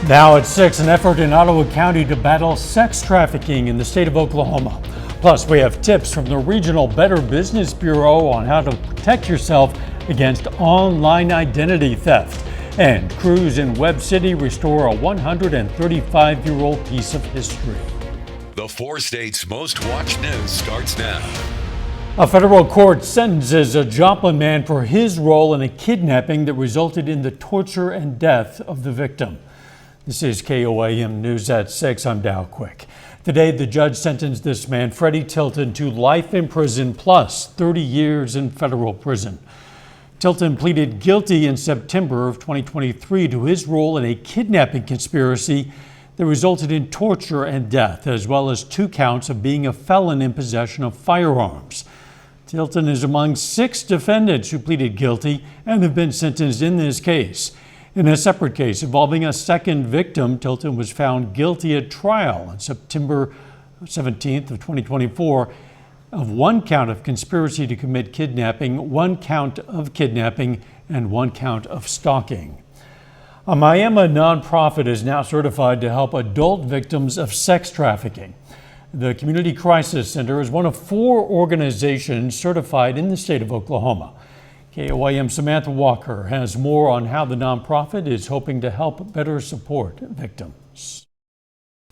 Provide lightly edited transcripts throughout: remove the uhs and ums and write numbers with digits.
Now at 6, an effort in Ottawa County to battle sex trafficking in the state of Oklahoma. Plus, we have tips from the Regional Better Business Bureau on how to protect yourself against online identity theft. And crews in Webb City restore a 135-year-old piece of history. The 4 states' most watched news starts now. A federal court sentences a Joplin man for his role in a kidnapping that resulted in the torture and death of the victim. This is KOAM News at 6. I'm Dow Quick. Today, the judge sentenced this man, Freddie Tilton, to life in prison plus 30 years in federal prison. Tilton pleaded guilty in September of 2023 to his role in a kidnapping conspiracy that resulted in torture and death, as well as 2 counts of being a felon in possession of firearms. Tilton is among 6 defendants who pleaded guilty and have been sentenced in this case. In a separate case involving a second victim, Tilton was found guilty at trial on September 17th of 2024 of 1 count of conspiracy to commit kidnapping, 1 count of kidnapping, and 1 count of stalking. A Miami nonprofit is now certified to help adult victims of sex trafficking. The Community Crisis Center is one of 4 organizations certified in the state of Oklahoma. KOAM Samantha Walker has more on how the nonprofit is hoping to help better support victims.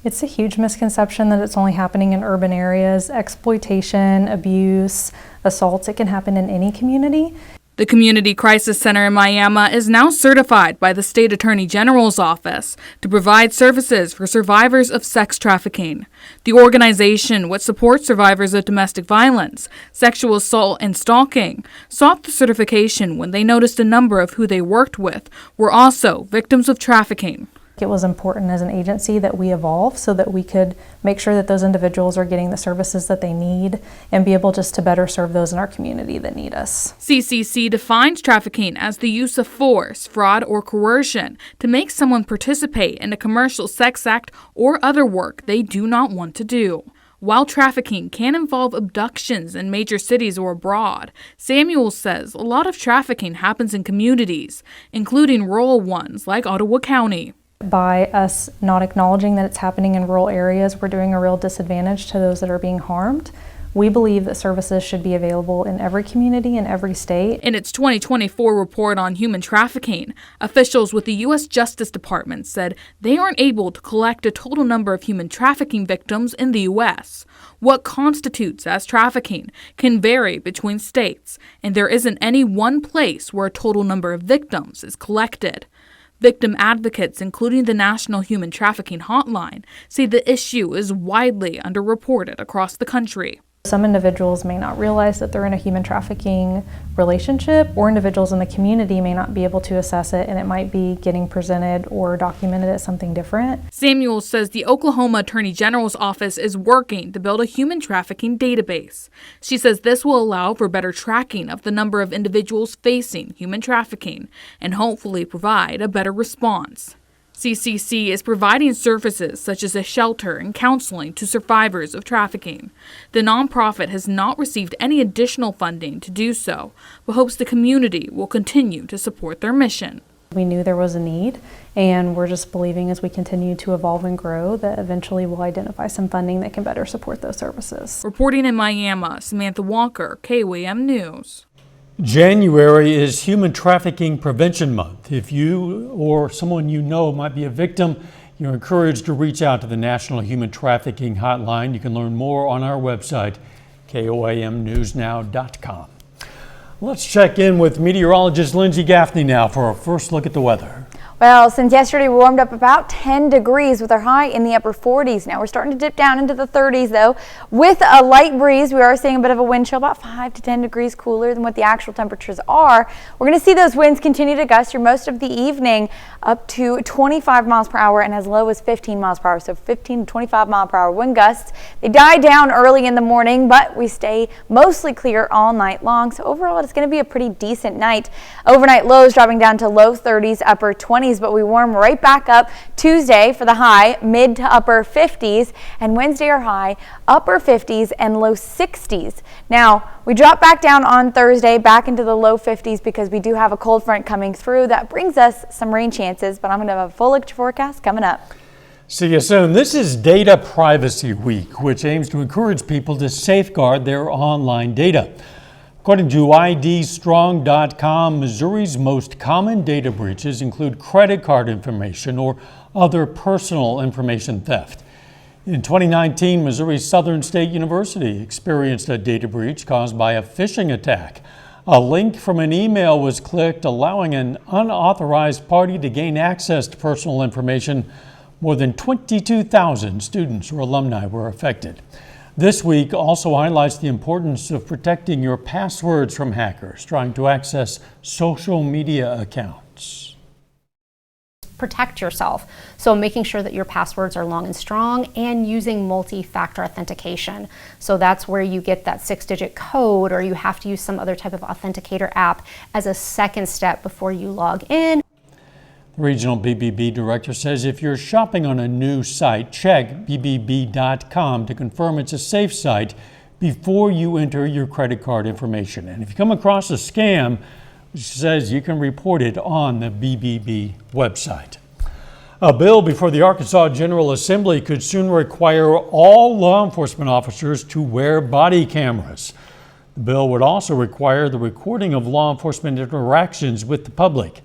It's a huge misconception that it's only happening in urban areas. Exploitation, abuse, assaults, it can happen in any community. The Community Crisis Center in Miami is now certified by the State Attorney General's office to provide services for survivors of sex trafficking. The organization, which supports survivors of domestic violence, sexual assault, and stalking, sought the certification when they noticed a number of who they worked with were also victims of trafficking. It was important as an agency that we evolve so that we could make sure that those individuals are getting the services that they need and be able just to better serve those in our community that need us. CCC defines trafficking as the use of force, fraud, or coercion to make someone participate in a commercial sex act or other work they do not want to do. While trafficking can involve abductions in major cities or abroad, Samuel says a lot of trafficking happens in communities, including rural ones like Ottawa County. By us not acknowledging that it's happening in rural areas, we're doing a real disadvantage to those that are being harmed. We believe that services should be available in every community in every state. In its 2024 report on human trafficking, officials with the U.S. Justice Department said they aren't able to collect a total number of human trafficking victims in the U.S. What constitutes as trafficking can vary between states, and there isn't any one place where a total number of victims is collected. Victim advocates, including the National Human Trafficking Hotline, say the issue is widely underreported across the country. Some individuals may not realize that they're in a human trafficking relationship, or individuals in the community may not be able to assess it, and it might be getting presented or documented as something different. Samuel says the Oklahoma Attorney General's office is working to build a human trafficking database. She says this will allow for better tracking of the number of individuals facing human trafficking and hopefully provide a better response. CCC is providing services such as a shelter and counseling to survivors of trafficking. The nonprofit has not received any additional funding to do so, but hopes the community will continue to support their mission. We knew there was a need, and we're just believing as we continue to evolve and grow that eventually we'll identify some funding that can better support those services. Reporting in Miami, Samantha Walker, KOAM News. January is Human Trafficking Prevention Month. If you or someone you know might be a victim, you're encouraged to reach out to the National Human Trafficking Hotline. You can learn more on our website, KOAMnewsnow.com. Let's check in with meteorologist Lindsay Gaffney now for our first look at the weather. Well, since yesterday we warmed up about 10 degrees with our high in the upper 40s. Now we're starting to dip down into the 30s though. With a light breeze, we are seeing a bit of a wind chill, about 5 to 10 degrees cooler than what the actual temperatures are. We're going to see those winds continue to gust through most of the evening up to 25 miles per hour and as low as 15 miles per hour. So 15 to 25 mile per hour wind gusts. They die down early in the morning, but we stay mostly clear all night long. So overall, it's going to be a pretty decent night. Overnight lows dropping down to low 30s, upper 20s 40s, but we warm right back up. Tuesday for the high, mid to upper 50s, and Wednesday our high, upper 50s and low 60s. Now, we drop back down on Thursday, back into the low 50s because we do have a cold front coming through. That brings us some rain chances, but I'm going to have a full forecast coming up. See you soon. This is Data Privacy Week, which aims to encourage people to safeguard their online data. According to IDstrong.com, Missouri's most common data breaches include credit card information or other personal information theft. In 2019, Missouri's Southern State University experienced a data breach caused by a phishing attack. A link from an email was clicked, allowing an unauthorized party to gain access to personal information. More than 22,000 students or alumni were affected. This week also highlights the importance of protecting your passwords from hackers trying to access social media accounts. Protect yourself. So making sure that your passwords are long and strong and using multi-factor authentication. So that's where you get that 6-digit code, or you have to use some other type of authenticator app as a second step before you log in. The regional BBB director says if you're shopping on a new site, check bbb.com to confirm it's a safe site before you enter your credit card information. And if you come across a scam, which says you can report it on the BBB website. A bill before the Arkansas General Assembly could soon require all law enforcement officers to wear body cameras. The bill would also require the recording of law enforcement interactions with the public.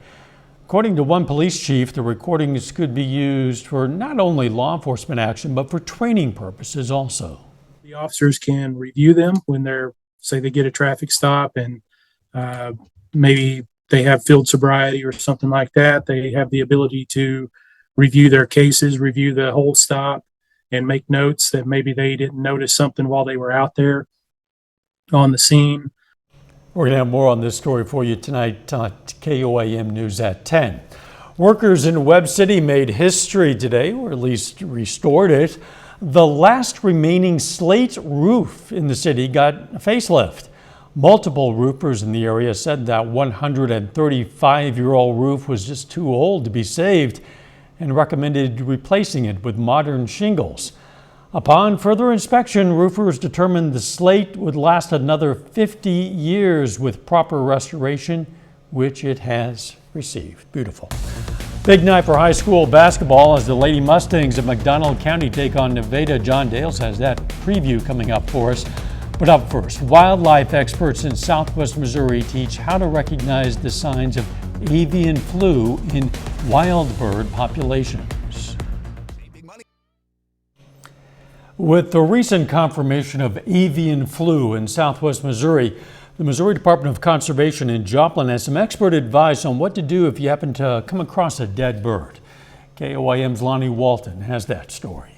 According to one police chief, the recordings could be used for not only law enforcement action, but for training purposes also. The officers can review them when say they get a traffic stop and maybe they have field sobriety or something like that. They have the ability to review their cases, review the whole stop, and make notes that maybe they didn't notice something while they were out there on the scene. We're going to have more on this story for you tonight on KOAM News at 10. Workers in Webb City made history today, or at least restored it. The last remaining slate roof in the city got a facelift. Multiple roofers in the area said that 135-year-old roof was just too old to be saved and recommended replacing it with modern shingles. Upon further inspection, roofers determined the slate would last another 50 years with proper restoration, which it has received. Beautiful. Big night for high school basketball as the Lady Mustangs of McDonald County take on Nevada. John Dales has that preview coming up for us. But up first, wildlife experts in Southwest Missouri teach how to recognize the signs of avian flu in wild bird populations. With the recent confirmation of avian flu in Southwest Missouri, the Missouri Department of Conservation in Joplin has some expert advice on what to do if you happen to come across a dead bird. KOAM's Lonnie Walton has that story.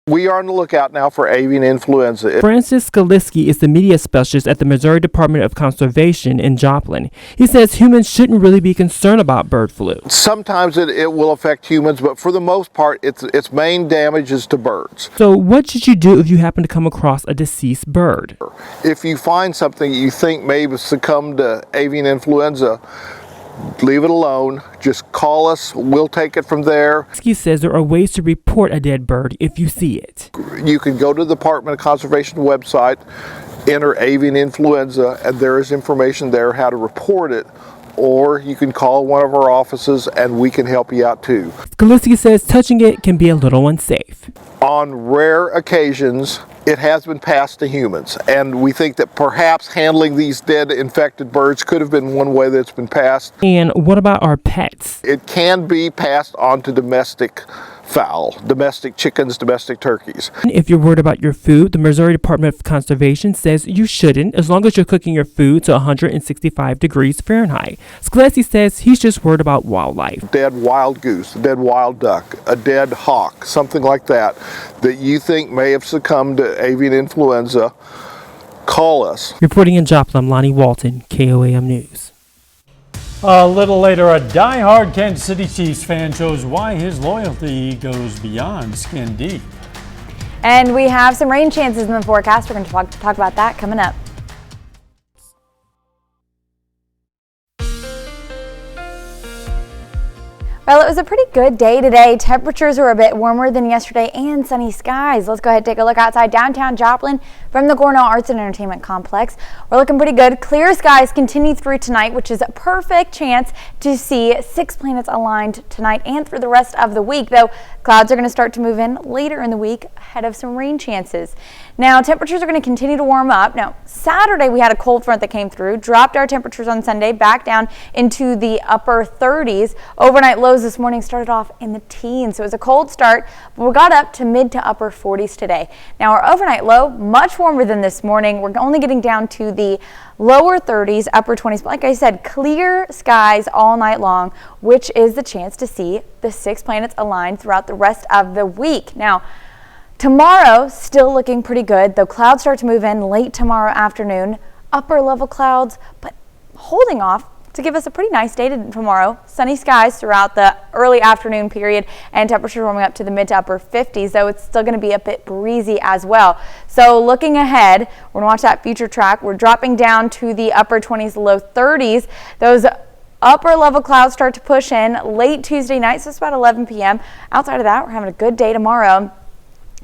We are on the lookout now for avian influenza. Francis Skaliski is the media specialist at the Missouri Department of Conservation in Joplin. He says humans shouldn't really be concerned about bird flu. Sometimes it will affect humans, but for the most part, its main damage is to birds. So what should you do if you happen to come across a deceased bird? If you find something you think may have succumbed to avian influenza, leave it alone. Just call us. We'll take it from there. He says there are ways to report a dead bird if you see it. You can go to the Department of Conservation website, enter avian influenza, and there is information there how to report it. Or you can call one of our offices and we can help you out too. Skaliski says touching it can be a little unsafe. On rare occasions, it has been passed to humans, and we think that perhaps handling these dead infected birds could have been one way that it's been passed. And what about our pets? It can be passed on to domestic fowl, domestic chickens, domestic turkeys. If you're worried about your food, the Missouri Department of Conservation says you shouldn't, as long as you're cooking your food to 165 degrees Fahrenheit. Skaliski says he's just worried about wildlife. Dead wild goose, a dead wild duck, a dead hawk, something like that you think may have succumbed to avian influenza, call us. Reporting in Joplin, Lonnie Walton, KOAM News. A little later, a die-hard Kansas City Chiefs fan shows why his loyalty goes beyond skin deep. And we have some rain chances in the forecast. We're going to talk about that coming up. Well, it was a pretty good day today. Temperatures were a bit warmer than yesterday and sunny skies. Let's go ahead and take a look outside downtown Joplin from the Cornell Arts and Entertainment Complex. We're looking pretty good. Clear skies continue through tonight, which is a perfect chance to see 6 planets aligned tonight and through the rest of the week, though clouds are going to start to move in later in the week ahead of some rain chances. Now, temperatures are going to continue to warm up. Now, Saturday we had a cold front that came through, dropped our temperatures on Sunday back down into the upper 30s. Overnight lows this morning started off in the teens, so it was a cold start, but we got up to mid to upper 40s today. Now, our overnight low, much warmer than this morning. We're only getting down to the lower 30s, upper 20s, but like I said, clear skies all night long, which is the chance to see the 6 planets aligned throughout the rest of the week. Now, tomorrow, still looking pretty good, though clouds start to move in late tomorrow afternoon. Upper level clouds, but holding off to give us a pretty nice day tomorrow. Sunny skies throughout the early afternoon period and temperatures warming up to the mid to upper 50s, though it's still going to be a bit breezy as well. So looking ahead, we're going to watch that future track. We're dropping down to the upper 20s, low 30s. Those upper level clouds start to push in late Tuesday night, so it's about 11 p.m. Outside of that, we're having a good day tomorrow.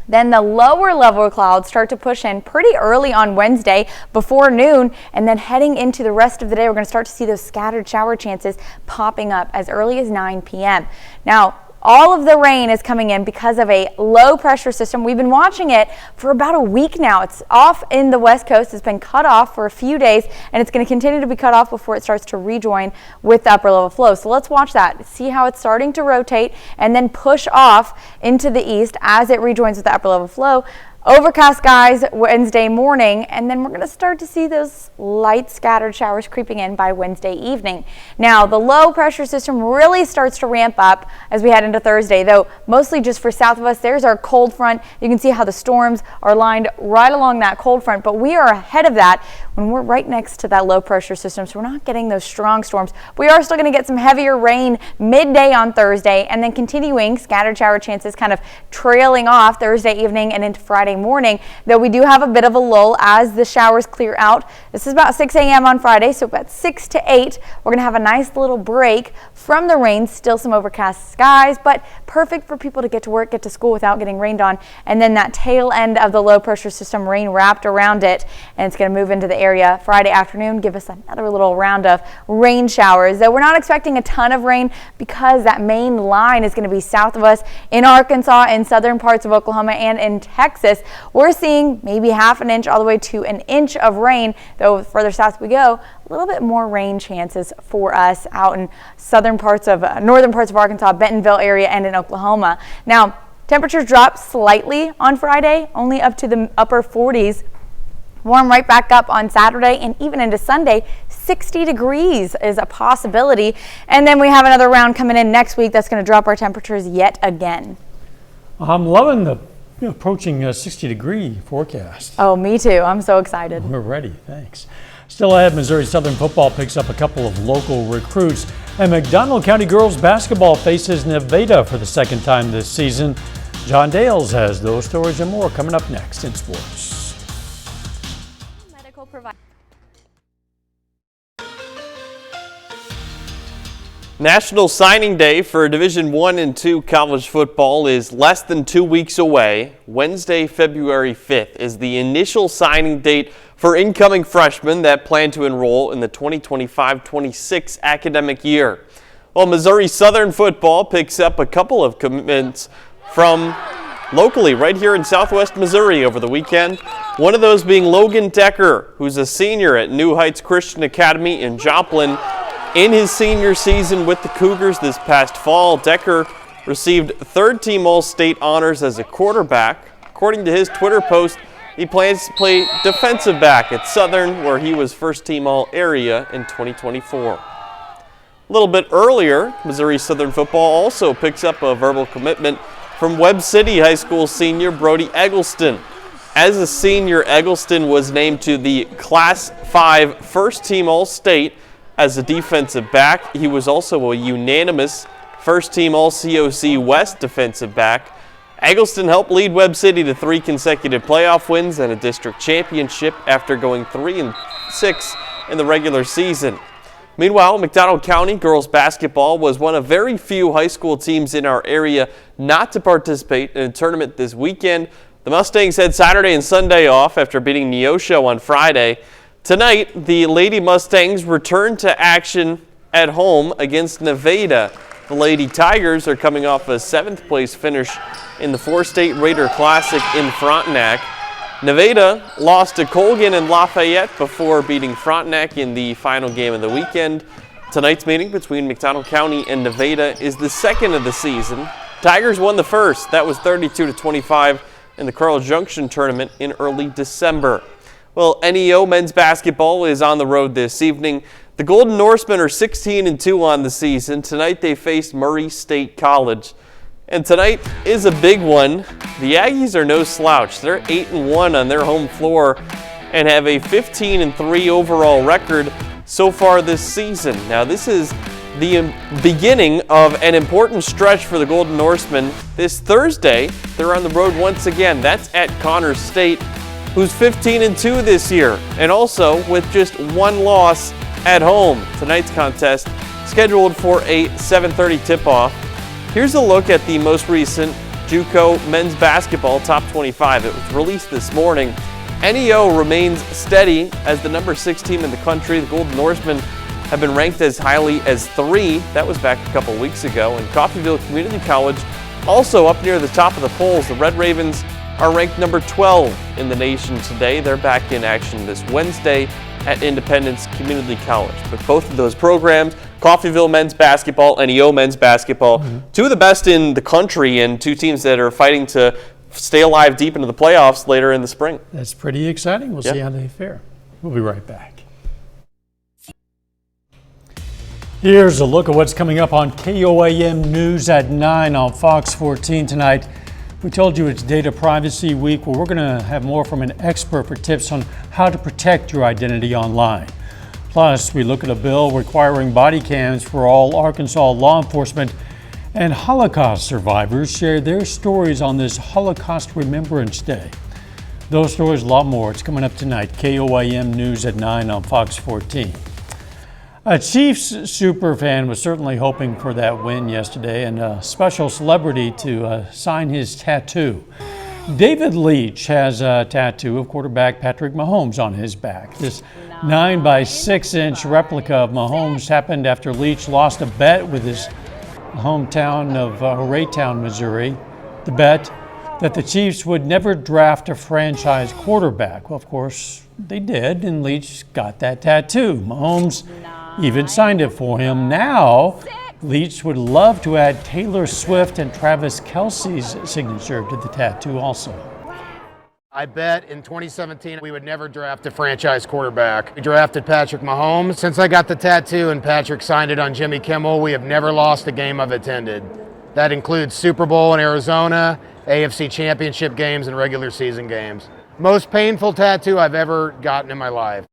Then the lower level clouds start to push in pretty early on Wednesday before noon, and then heading into the rest of the day, we're going to start to see those scattered shower chances popping up as early as 9 p.m. Now, all of the rain is coming in because of a low pressure system. We've been watching it for about a week now. It's off in the west coast. It's been cut off for a few days, and it's going to continue to be cut off before it starts to rejoin with the upper level flow. So let's watch that, see how it's starting to rotate and then push off into the east as it rejoins with the upper level flow. Overcast skies Wednesday morning, and then we're going to start to see those light scattered showers creeping in by Wednesday evening. Now, the low pressure system really starts to ramp up as we head into Thursday, though mostly just for south of us. There's our cold front. You can see how the storms are lined right along that cold front, but we are ahead of that when we're right next to that low pressure system, so we're not getting those strong storms. We are still going to get some heavier rain midday on Thursday, and then continuing scattered shower chances kind of trailing off Thursday evening and into Friday morning, though we do have a bit of a lull as the showers clear out. This is about 6 a.m. on Friday, so about 6 to 8, we're going to have a nice little break from the rain. Still some overcast skies, but perfect for people to get to work, get to school without getting rained on. And then that tail end of the low pressure system, rain wrapped around it, and it's going to move into the area Friday afternoon, give us another little round of rain showers. Though we're not expecting a ton of rain because that main line is going to be south of us in Arkansas, in southern parts of Oklahoma, and in Texas. We're seeing maybe half an inch all the way to an inch of rain, though further south we go, a little bit more rain chances for us out in southern parts of northern parts of Arkansas, Bentonville area, and in Oklahoma. Now, temperatures drop slightly on Friday, only up to the upper 40s. Warm right back up on Saturday and even into Sunday. 60 degrees is a possibility. And then we have another round coming in next week that's going to drop our temperatures yet again. I'm loving the approaching 60-degree forecast. Oh, me too. I'm so excited. We're ready. Thanks. Still ahead, Missouri Southern football picks up a couple of local recruits, and McDonald County girls basketball faces Nevada for the second time this season. John Dales has those stories and more coming up next in sports. Medical provider. National Signing Day for Division I and II college football is less than 2 weeks away. Wednesday, February 5th is the initial signing date for incoming freshmen that plan to enroll in the 2025-26 academic year. Well, Missouri Southern football picks up a couple of commitments from locally right here in southwest Missouri over the weekend. One of those being Logan Decker, who's a senior at New Heights Christian Academy in Joplin. In his senior season with the Cougars this past fall, Decker received third-team All-State honors as a quarterback. According to his Twitter post, he plans to play defensive back at Southern, where he was first-team All-Area in 2024. A little bit earlier, Missouri Southern football also picks up a verbal commitment from Webb City High School senior Brody Eggleston. As a senior, Eggleston was named to the Class 5 first-team All-State as a defensive back. He was also a unanimous first-team All-COC West defensive back. Eggleston helped lead Webb City to 3 consecutive playoff wins and a district championship after going 3-6 in the regular season. Meanwhile, McDonald County girls basketball was one of very few high school teams in our area not to participate in a tournament this weekend. The Mustangs had Saturday and Sunday off after beating Neosho on Friday. Tonight, the Lady Mustangs return to action at home against Nevada. The Lady Tigers are coming off a 7th place finish in the 4-State Raider Classic in Frontenac. Nevada lost to Colgan and Lafayette before beating Frontenac in the final game of the weekend. Tonight's meeting between McDonald County and Nevada is the second of the season. Tigers won the first. That was 32-25 in the Carl Junction tournament in early December. Well, NEO men's basketball is on the road this evening. The Golden Norsemen are 16-2 on the season. Tonight they face Murray State College. And tonight is a big one. The Aggies are no slouch. They're 8-1 on their home floor and have a 15-3 overall record so far this season. Now this is the beginning of an important stretch for the Golden Norsemen. This Thursday, they're on the road once again. That's at Connors State, who's 15-2 this year, and also with just one loss at home. Tonight's contest scheduled for a 7:30 tip-off. Here's a look at the most recent JUCO men's basketball top 25. It was released this morning. NEO remains steady as the number 6 team in the country. The Golden Norsemen have been ranked as highly as 3. That was back a couple weeks ago. And Coffeyville Community College also up near the top of the polls. The Red Ravens are ranked number 12 in the nation today. They're back in action this Wednesday at Independence Community College. But both of those programs, Coffeyville men's basketball, NEO men's basketball, two of the best in the country and two teams that are fighting to stay alive deep into the playoffs later in the spring. That's pretty exciting. We'll see how they fare. We'll be right back. Here's a look at what's coming up on KOAM News at 9 on Fox 14 tonight. We told you it's Data Privacy Week. Well, we're going to have more from an expert for tips on how to protect your identity online. Plus, we look at a bill requiring body cams for all Arkansas law enforcement, and Holocaust survivors share their stories on this Holocaust Remembrance Day. Those stories, a lot more. It's coming up tonight. KOAM News at 9 on Fox 14. A Chiefs superfan was certainly hoping for that win yesterday and a special celebrity to sign his tattoo. David Leach has a tattoo of quarterback Patrick Mahomes on his back. This 9 by 6 inch replica of Mahomes happened after Leach lost a bet with his hometown of Raytown, Missouri. The bet that the Chiefs would never draft a franchise quarterback. Well, of course, they did, and Leach got that tattoo. Mahomes even signed it for him. Now, Leach would love to add Taylor Swift and Travis Kelce's signature to the tattoo also. I bet in 2017 we would never draft a franchise quarterback. We drafted Patrick Mahomes. Since I got the tattoo and Patrick signed it on Jimmy Kimmel, we have never lost a game I've attended. That includes Super Bowl in Arizona, AFC Championship games, and regular season games. Most painful tattoo I've ever gotten in my life.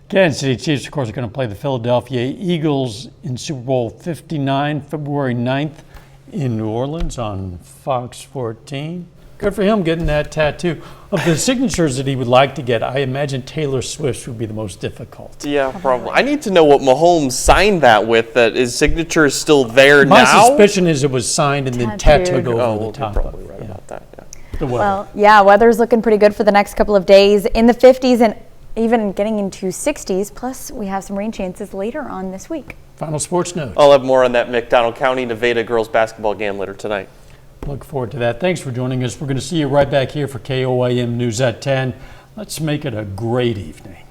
Kansas City Chiefs, of course, are going to play the Philadelphia Eagles in Super Bowl 59, February 9th in New Orleans on Fox 14. Good for him getting that tattoo. Of the signatures that he would like to get, I imagine Taylor Swift would be the most difficult. Yeah, probably. I need to know what Mahomes signed that with, that his signature is still there now. My suspicion is it was signed and then tattooed over the top. Probably right about that, yeah. Well, yeah, weather's looking pretty good for the next couple of days. In the 50s and even getting into 60s, plus we have some rain chances later on this week. Final sports note. I'll have more on that McDonald County Nevada girls basketball game later tonight. Look forward to that. Thanks for joining us. We're going to see you right back here for KOAM News at 10. Let's make it a great evening.